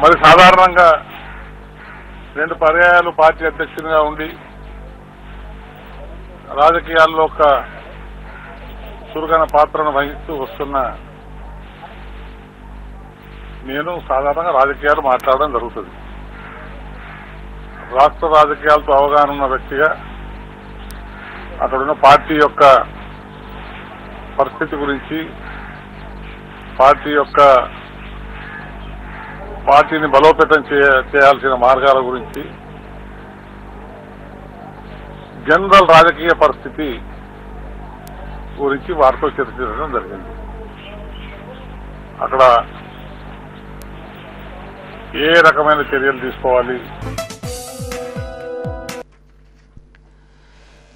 మరి సాధారణంగా రెండు పర్యాయాలు పార్టీ అధ్యక్షునిగా ఉండి రాజకీయాల్లో ఒక చురుకైన పాత్రను వహిస్తూ వస్తున్న నేను సాధారణంగా రాజకీయాలు మాట్లాడడం జరుగుతుంది। రాష్ట్ర రాజకీయాలతో అవగాహన ఉన్న వ్యక్తిగా అక్కడున్న పార్టీ యొక్క పరిస్థితి గురించి, పార్టీని బలోపేతం చేయాల్సిన మార్గాల గురించి, జనరల్ రాజకీయ పరిస్థితి గురించి వారితో చర్చించడం జరిగింది। అక్కడ ఏ రకమైన చర్యలు తీసుకోవాలి।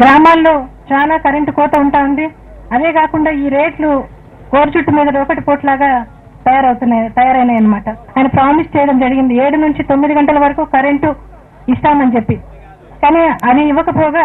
గ్రామాల్లో చాలా కరెంటు కోత ఉంటా ఉంది। అదే కాకుండా ఈ రేట్లు కోరు చుట్టు మీద ఒకటి పోట్లాగా తయారైనాయి అన్నమాట। ఆయన ప్రామిస్ చేయడం జరిగింది 7 నుంచి 9 గంటల వరకు కరెంటు ఇస్తామని చెప్పి, కానీ అది ఇవ్వకపోగా।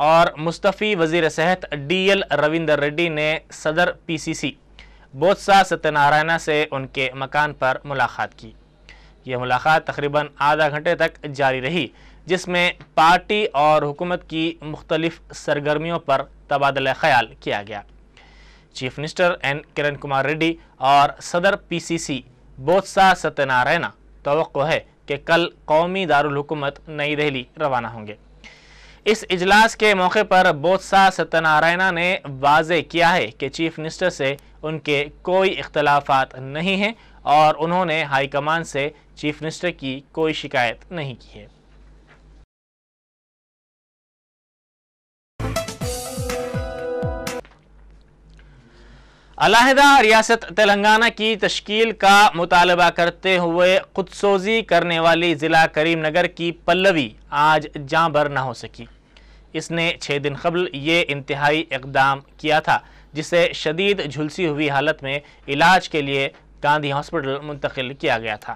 اور مستفی وزیر صحت DL رویندر ریڈی نے صدر PCC بوتسا ستیانارائنا سے ان کے مکان پر ملاقات کی۔ یہ ملاقات تقریباً آدھا گھنٹے تک جاری رہی، جس میں پارٹی اور حکومت کی مختلف سرگرمیوں پر تبادلہ خیال کیا گیا۔ چیف منسٹر N کرن کمار ریڈی اور صدر PCC بوتسا ستیانارائنا توقع ہے کہ کل قومی دارالحکومت نئی دہلی روانہ ہوں گے۔ اس اجلاس کے موقع پر بوتسا ستیانارائنا نے واضح کیا ہے کہ چیف منسٹر سے ان کے کوئی اختلافات نہیں ہیں اور انہوں نے ہائی کمان سے چیف منسٹر کی کوئی شکایت نہیں کی ہے۔ علیحدہ ریاست تلنگانہ کی تشکیل کا مطالبہ کرتے ہوئے خودسوزی کرنے والی ضلع کریم نگر کی پلوی آج جاں بر نہ ہو سکی۔ اس نے 6 دن قبل یہ انتہائی اقدام کیا تھا، جسے شدید جھلسی ہوئی حالت میں علاج کے لیے گاندھی ہاسپٹل منتقل کیا گیا تھا۔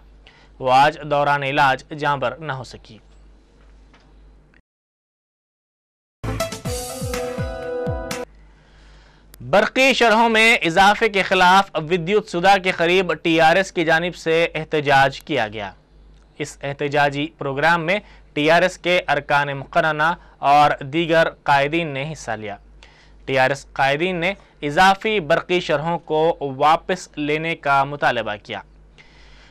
وہ آج دوران علاج جاں بر نہ ہو سکی۔ برقی شرحوں میں اضافے کے خلاف ودیوت سدھا کے قریب TRS کی جانب سے احتجاج کیا گیا۔ اس احتجاجی پروگرام میں TRS کے ارکان مقررہ اور دیگر قائدین نے حصہ لیا۔ TRS قائدین نے اضافی برقی شرحوں کو واپس لینے کا مطالبہ کیا۔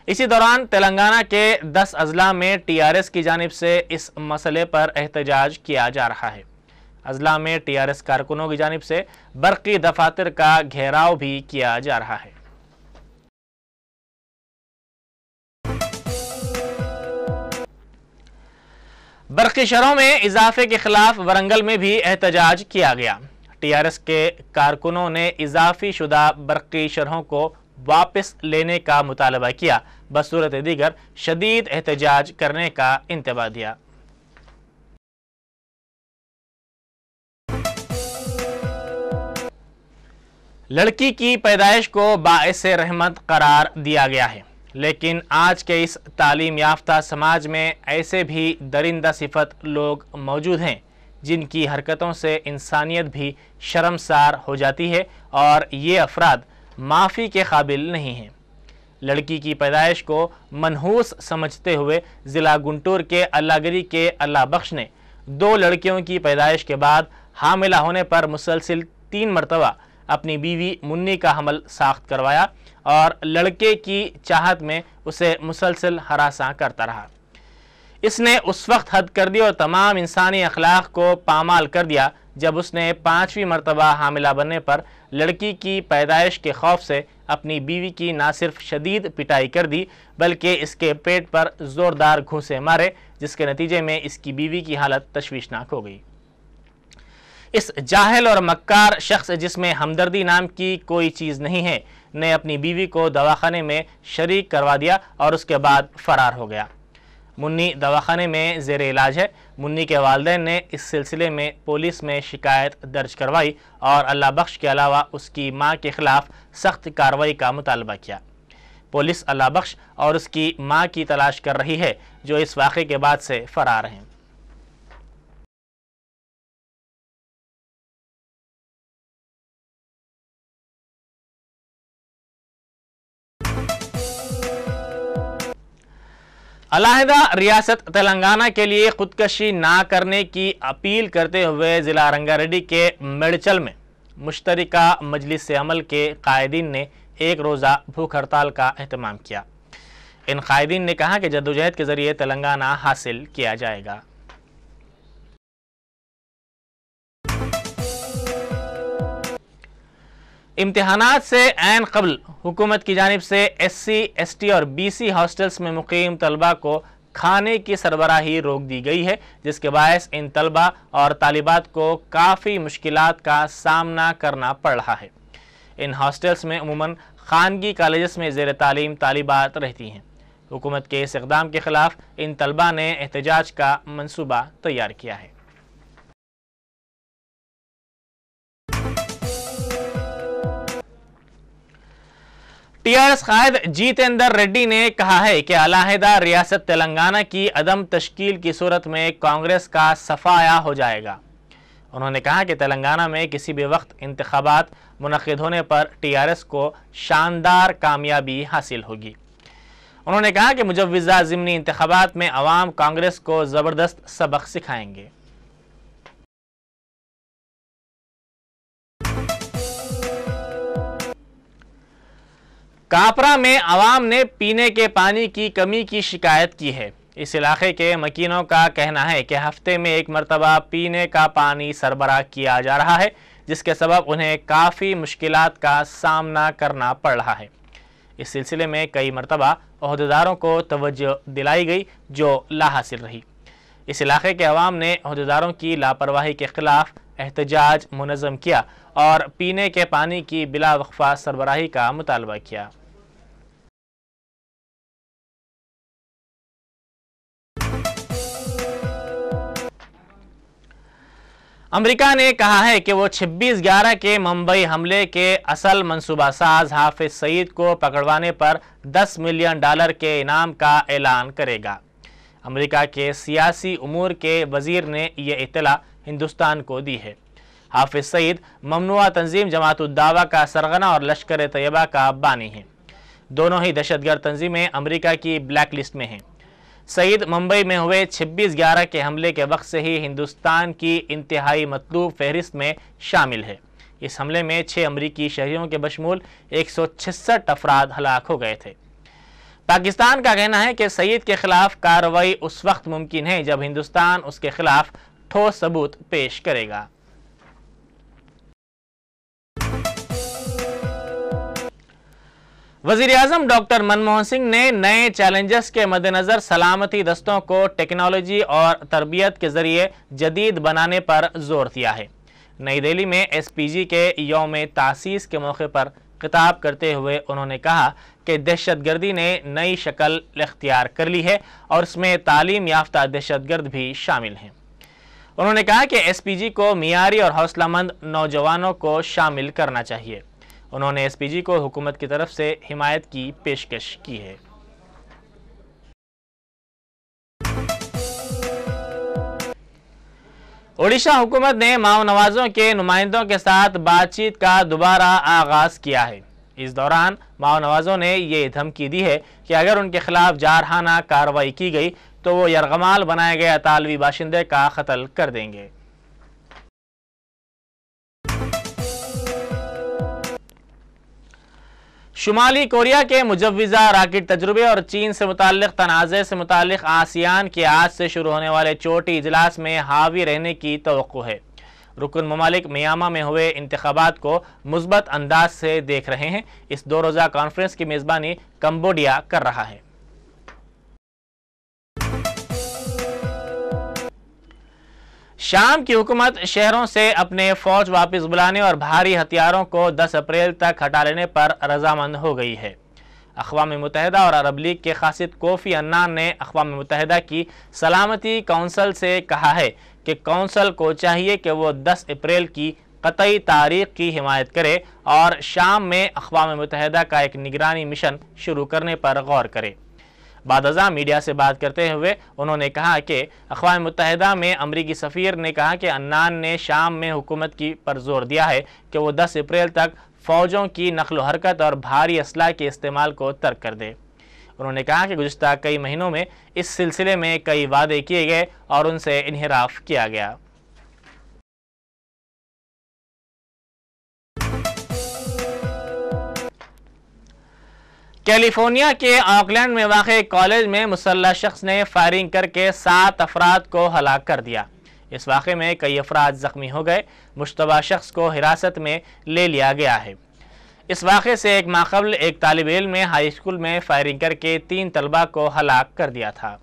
اسی دوران تلنگانہ کے 10 اضلاع میں TRS کی جانب سے اس مسئلے پر احتجاج کیا جا رہا ہے۔ اضلاع میں TRS کارکنوں کی جانب سے برقی دفاتر کا گھیراؤ بھی کیا جا رہا ہے۔ برقی شرحوں میں اضافے کے خلاف ورنگل میں بھی احتجاج کیا گیا۔ TRS کے کارکنوں نے اضافی شدہ برقی شرحوں کو واپس لینے کا مطالبہ کیا، بصورت دیگر شدید احتجاج کرنے کا انتباہ دیا۔ لڑکی کی پیدائش کو باعث رحمت قرار دیا گیا ہے، لیکن آج کے اس تعلیم یافتہ سماج میں ایسے بھی درندہ صفت لوگ موجود ہیں جن کی حرکتوں سے انسانیت بھی شرمسار ہو جاتی ہے، اور یہ افراد معافی کے قابل نہیں ہیں۔ لڑکی کی پیدائش کو منحوس سمجھتے ہوئے ضلع گنٹور کے اللہ گری کے اللہ بخش نے 2 لڑکیوں کی پیدائش کے بعد حاملہ ہونے پر مسلسل 3 مرتبہ اپنی بیوی منی کا حمل ساخت کروایا اور لڑکے کی چاہت میں اسے مسلسل ہراساں کرتا رہا۔ اس نے اس وقت حد کر دی اور تمام انسانی اخلاق کو پامال کر دیا جب اس نے 5ویں مرتبہ حاملہ بننے پر لڑکی کی پیدائش کے خوف سے اپنی بیوی کی نہ صرف شدید پٹائی کر دی بلکہ اس کے پیٹ پر زوردار گھونسے مارے، جس کے نتیجے میں اس کی بیوی کی حالت تشویشناک ہو گئی۔ اس جاہل اور مکار شخص جس میں ہمدردی نام کی کوئی چیز نہیں ہے نے اپنی بیوی کو دواخانے میں شریک کروا دیا اور اس کے بعد فرار ہو گیا۔ منی دواخانے میں زیر علاج ہے۔ منی کے والدین نے اس سلسلے میں پولیس میں شکایت درج کروائی اور اللہ بخش کے علاوہ اس کی ماں کے خلاف سخت کارروائی کا مطالبہ کیا۔ پولیس اللہ بخش اور اس کی ماں کی تلاش کر رہی ہے جو اس واقعے کے بعد سے فرار ہیں۔ علیحدہ ریاست تلنگانہ کے لیے خودکشی نہ کرنے کی اپیل کرتے ہوئے ضلع رنگا ریڈی کے میڈچل میں مشترکہ مجلس عمل کے قائدین نے 1 روزہ بھوک ہڑتال کا اہتمام کیا۔ ان قائدین نے کہا کہ جدوجہد کے ذریعے تلنگانہ حاصل کیا جائے گا۔ امتحانات سے عین قبل حکومت کی جانب سے SC, ST اور BC ہاسٹلز میں مقیم طلبہ کو کھانے کی سربراہی روک دی گئی ہے، جس کے باعث ان طلبہ اور طالبات کو کافی مشکلات کا سامنا کرنا پڑ رہا ہے۔ ان ہاسٹلز میں عموماً خانگی کالجز میں زیر تعلیم طالبات رہتی ہیں۔ حکومت کے اس اقدام کے خلاف ان طلبہ نے احتجاج کا منصوبہ تیار کیا ہے۔ TRS قائد جیتیندر ریڈی نے کہا ہے کہ علیحدہ ریاست تلنگانہ کی عدم تشکیل کی صورت میں کانگریس کا صفایا ہو جائے گا۔ انہوں نے کہا کہ تلنگانہ میں کسی بھی وقت انتخابات منعقد ہونے پر TRS کو شاندار کامیابی حاصل ہوگی۔ انہوں نے کہا کہ مجوزہ ضمنی انتخابات میں عوام کانگریس کو زبردست سبق سکھائیں گے۔ کاپرا میں عوام نے پینے کے پانی کی کمی کی شکایت کی ہے۔ اس علاقے کے مکینوں کا کہنا ہے کہ ہفتے میں ایک مرتبہ پینے کا پانی سربراہ کیا جا رہا ہے، جس کے سبب انہیں کافی مشکلات کا سامنا کرنا پڑ رہا ہے۔ اس سلسلے میں کئی مرتبہ عہدیداروں کو توجہ دلائی گئی جو لا حاصل رہی۔ اس علاقے کے عوام نے عہدیداروں کی لاپرواہی کے خلاف احتجاج منظم کیا اور پینے کے پانی کی بلا وقفہ سربراہی کا مطالبہ کیا۔ امریکہ نے کہا ہے کہ وہ 26/11 کے ممبئی حملے کے اصل منصوبہ ساز حافظ سعید کو پکڑوانے پر $10 ملین کے انعام کا اعلان کرے گا۔ امریکہ کے سیاسی امور کے وزیر نے یہ اطلاع ہندوستان کو دی ہے۔ حافظ سعید ممنوعہ تنظیم جماعت الدعوہ کا سرغنہ اور لشکر طیبہ کا بانی ہیں۔ دونوں ہی دہشت گرد تنظیمیں امریکہ کی بلیک لسٹ میں ہیں۔ سعید ممبئی میں ہوئے 26/11 کے حملے کے وقت سے ہی ہندوستان کی انتہائی مطلوب فہرست میں شامل ہے۔ اس حملے میں 6 امریکی شہریوں کے بشمول 166 افراد ہلاک ہو گئے تھے۔ پاکستان کا کہنا ہے کہ سعید کے خلاف کارروائی اس وقت ممکن ہے جب ہندوستان اس کے خلاف ٹھوس ثبوت پیش کرے گا۔ وزیر اعظم ڈاکٹر منموہن سنگھ نے نئے چیلنجز کے مد نظر سلامتی دستوں کو ٹیکنالوجی اور تربیت کے ذریعے جدید بنانے پر زور دیا ہے۔ نئی دہلی میں SPG کے یوم تاسیس کے موقع پر خطاب کرتے ہوئے انہوں نے کہا کہ دہشت گردی نے نئی شکل اختیار کر لی ہے اور اس میں تعلیم یافتہ دہشت گرد بھی شامل ہیں۔ انہوں نے کہا کہ SPG کو معیاری اور حوصلہ مند نوجوانوں کو شامل کرنا چاہیے۔ انہوں نے SPG کو حکومت کی طرف سے حمایت کی پیشکش کی ہے۔ اوڈیشہ حکومت نے ماؤ نوازوں کے نمائندوں کے ساتھ بات چیت کا دوبارہ آغاز کیا ہے۔ اس دوران ماؤ نوازوں نے یہ دھمکی دی ہے کہ اگر ان کے خلاف جارحانہ کارروائی کی گئی تو وہ یرغمال بنائے گئے اطالوی باشندے کا قتل کر دیں گے۔ شمالی کوریا کے مجوزہ راکٹ تجربے اور چین سے متعلق تنازع سے متعلق آسیان کے آج سے شروع ہونے والے چوٹی اجلاس میں حاوی رہنے کی توقع ہے۔ رکن ممالک میانمار میں ہوئے انتخابات کو مثبت انداز سے دیکھ رہے ہیں۔ اس 2 روزہ کانفرنس کی میزبانی کمبوڈیا کر رہا ہے۔ شام کی حکومت شہروں سے اپنے فوج واپس بلانے اور بھاری ہتھیاروں کو 10 اپریل تک ہٹا لینے پر رضامند ہو گئی ہے۔ اقوام متحدہ اور عرب لیگ کے قاصد کوفی عنان نے اقوام متحدہ کی سلامتی کونسل سے کہا ہے کہ کونسل کو چاہیے کہ وہ 10 اپریل کی قطعی تاریخ کی حمایت کرے اور شام میں اقوام متحدہ کا ایک نگرانی مشن شروع کرنے پر غور کرے۔ بعد ازاں میڈیا سے بات کرتے ہوئے انہوں نے کہا کہ اقوام متحدہ میں امریکی سفیر نے کہا کہ عنان نے شام میں حکومت کی پر زور دیا ہے کہ وہ 10 اپریل تک فوجوں کی نقل و حرکت اور بھاری اسلحہ کے استعمال کو ترک کر دے۔ انہوں نے کہا کہ گزشتہ کئی مہینوں میں اس سلسلے میں کئی وعدے کیے گئے اور ان سے انحراف کیا گیا۔ کیلیفورنیا کے آکلینڈ میں واقع ایک کالج میں مسلح شخص نے فائرنگ کر کے 7 افراد کو ہلاک کر دیا۔ اس واقعے میں کئی افراد زخمی ہو گئے۔ مشتبہ شخص کو حراست میں لے لیا گیا ہے۔ اس واقعے سے ایک ماہ قبل ایک طالب علم نے ہائی اسکول میں فائرنگ کر کے 3 طلبہ کو ہلاک کر دیا تھا۔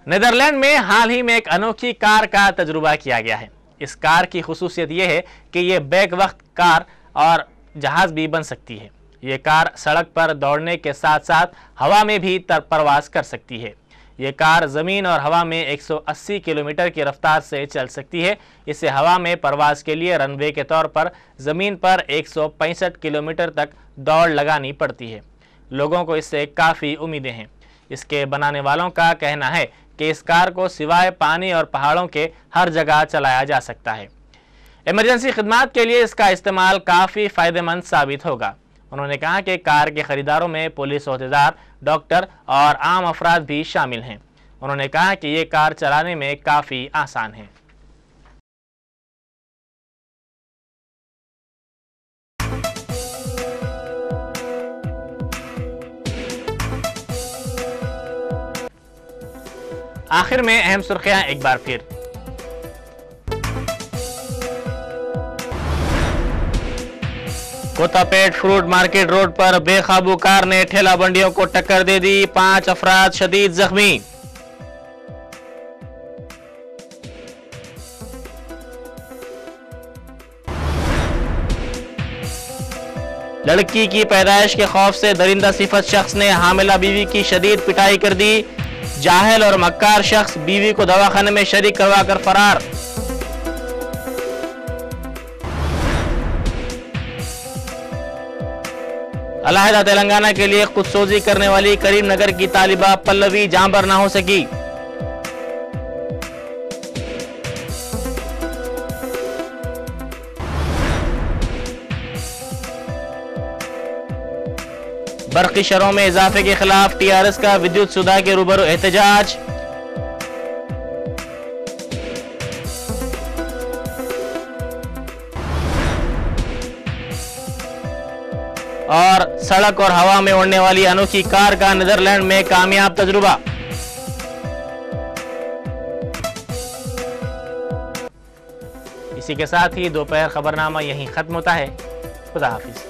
نیدرلینڈ میں حال ہی میں ایک انوکھی کار کا تجربہ کیا گیا ہے۔ اس کار کی خصوصیت یہ ہے کہ یہ بیک وقت کار اور جہاز بھی بن سکتی ہے۔ یہ کار سڑک پر دوڑنے کے ساتھ ساتھ ہوا میں بھی پرواز کر سکتی ہے۔ یہ کار زمین اور ہوا میں 180 کلومیٹر کی رفتار سے چل سکتی ہے۔ اسے ہوا میں پرواز کے لیے رن وے کے طور پر زمین پر 165 کلومیٹر تک دوڑ لگانی پڑتی ہے۔ لوگوں کو اس سے کافی امیدیں ہیں۔ اس کے بنانے والوں کا کہنا ہے کہ اس کار کو سوائے پانی اور پہاڑوں کے ہر جگہ چلایا جا سکتا ہے۔ ایمرجنسی خدمات کے لیے اس کا استعمال کافی فائدہ مند ثابت ہوگا۔ انہوں نے کہا کہ کار کے خریداروں میں پولیس عہدیدار، ڈاکٹر اور عام افراد بھی شامل ہیں۔ انہوں نے کہا کہ یہ کار چلانے میں کافی آسان ہے۔ آخر میں اہم سرخیاں ایک بار پھر۔ کوتا پیٹ فروٹ مارکیٹ روڈ پر بے قابو کار نے ٹھیلا بنڈیوں کو ٹکر دے دی، 5 افراد شدید زخمی۔ لڑکی کی پیدائش کے خوف سے درندہ صفت شخص نے حاملہ بیوی کی شدید پٹائی کر دی، جاہل اور مکار شخص بیوی کو دواخانے میں شریک کروا کر فرار۔ علیحدہ تلنگانہ کے لیے خود سوزی کرنے والی کریم نگر کی طالبہ پلوی جاں بر نہ ہو سکی۔ برقی شرحوں میں اضافے کے خلاف ٹی آر ایس کا ودیوت سودھا کے روبرو احتجاج۔ اور سڑک اور ہوا میں اڑنے والی انوکھی کار کا نیدرلینڈ میں کامیاب تجربہ۔ اسی کے ساتھ ہی دوپہر خبرنامہ یہیں ختم ہوتا ہے۔ خدا حافظ۔